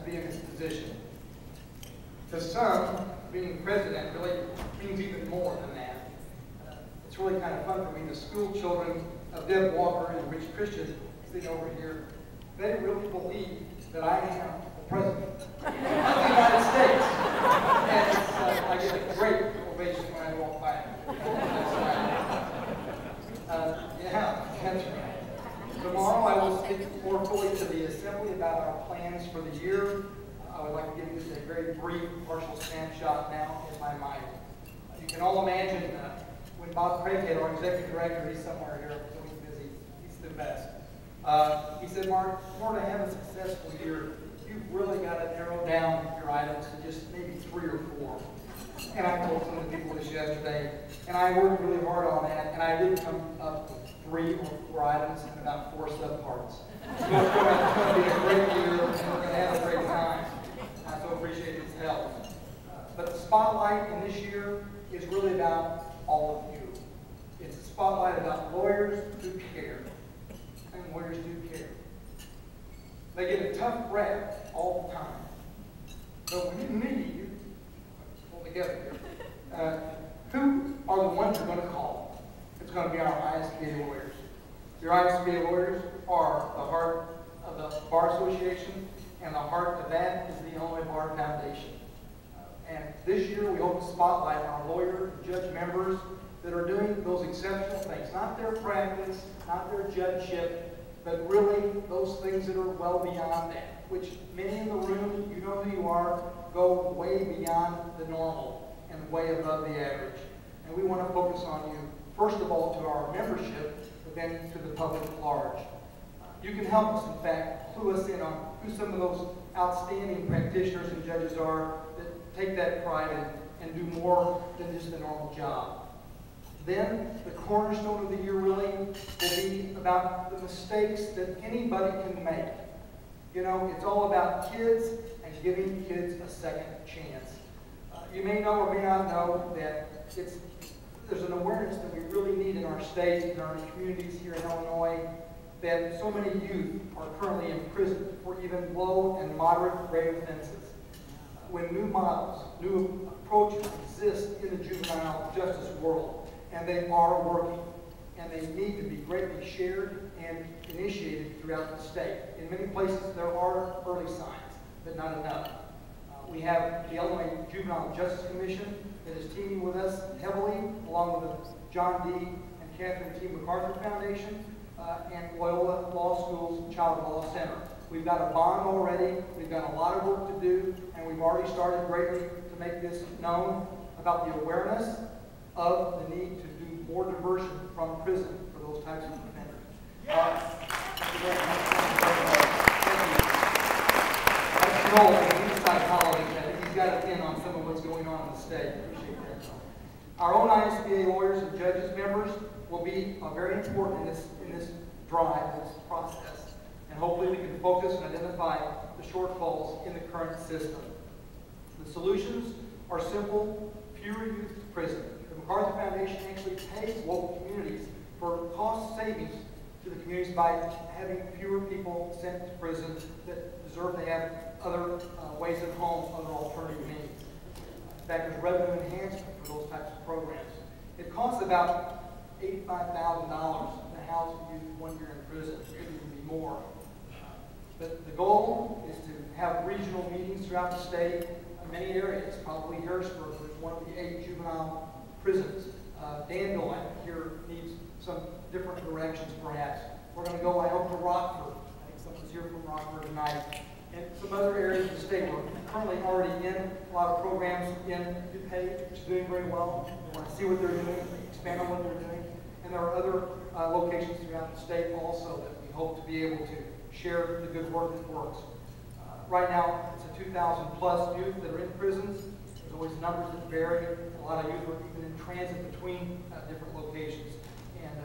be in this position. To some, being president really means even more than that. It's really kind of fun for me. The school children of Deb Walker and Rich Christian sitting over here, they really believe that I am the president of the United States. And I get a great ovation when I walk by them. Yeah, that's right. Tomorrow I will speak more fully to the Assembly about our plans for the year. I would like to give you just a very brief partial snapshot now in my mind. You can all imagine when Bob Craighead, our executive director, he's somewhere here, so he's busy. He's the best. He said, Mark, in order to have a successful year, you've really got to narrow down your items to just maybe 3 or 4. And I told some of the people this yesterday, and I worked really hard on that, and I did come up with 3 or 4 items and about 4 subparts. So it's going to be a great year, and we're going to have a great time. I so appreciate his help. But the spotlight in this year is really about all of you. It's a spotlight about lawyers who care. And lawyers do care. They get a tough rap all the time. But when you need you, pull together here, who are the ones you're going to call? It's going to be our ISBA lawyers. Your ISBA lawyers are the heart of the Bar Association, and the heart of that is the Illinois Bar Foundation. And this year we hope to spotlight our lawyer and judge members that are doing those exceptional things. Not their practice, not their judgeship, but really those things that are well beyond that, which many in the room, you know who you are, go way beyond the normal and way above the average. And we want to focus on you, first of all, to our membership, but then to the public at large. You can help us, in fact, clue us in on who some of those outstanding practitioners and judges are that take that pride and do more than just a normal job. Then, the cornerstone of the year really will be about the mistakes that anybody can make. You know, it's all about kids and giving kids a second chance. You may know or may not know that there's an awareness that we really need in our state and our communities here in Illinois, that so many youth are currently in prison for even low and moderate grade offenses. When new models, new approaches exist in the juvenile justice world, and they are working, and they need to be greatly shared and initiated throughout the state. In many places there are early signs, but not enough. We have the Illinois Juvenile Justice Commission that is teaming with us heavily, along with the John D. and Catherine T. MacArthur Foundation, and Loyola Law School's Child Law Center. We've got a bond already, we've got a lot of work to do, and we've already started greatly to make this known about the awareness of the need to do more diversion from prison for those types of offenders. Thank you very much. That's Noel, he's a psychologist. I think he's got a pin on some of what's going on in the state. Appreciate that. Our own ISBA lawyers and judges members will be very important in this drive, this process. And hopefully we can focus and identify the shortfalls in the current system. The solutions are simple: fewer youth to prison. The MacArthur Foundation actually pays local communities for cost savings to the communities by having fewer people sent to prison that deserve to have other ways at home, other alternative means. In fact, there's revenue enhancement for those types of programs. It costs about $85,000 to house youth 1 year in prison. It could even be more. But the goal is to have regional meetings throughout the state in many areas. Probably Harrisburg is one of the 8 juvenile prisons. Danville, I think, here needs some different directions, perhaps. We're going to go, I hope, to Rockford. I think someone's here from Rockford tonight. And some other areas of the state. We're currently already in a lot of programs in DuPage, which is doing very well. We want to see what they're doing, expand on what they're doing. And there are other locations throughout the state also that we hope to be able to share the good work that works. Right now, it's a 2,000 plus youth that are in prisons. There's always numbers that vary. A lot of youth are even in transit between different locations. And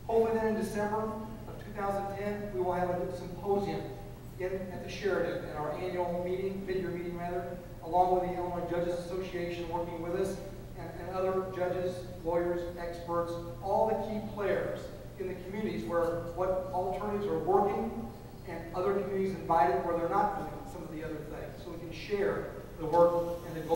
hopefully then in December of 2010, we will have a symposium at the Sheridan at our annual meeting, mid-year meeting rather, along with the Illinois Judges Association working with us, and other judges, lawyers, experts, all the key players in the communities where what alternatives are working, and other communities invited where they're not doing some of the other share the work and the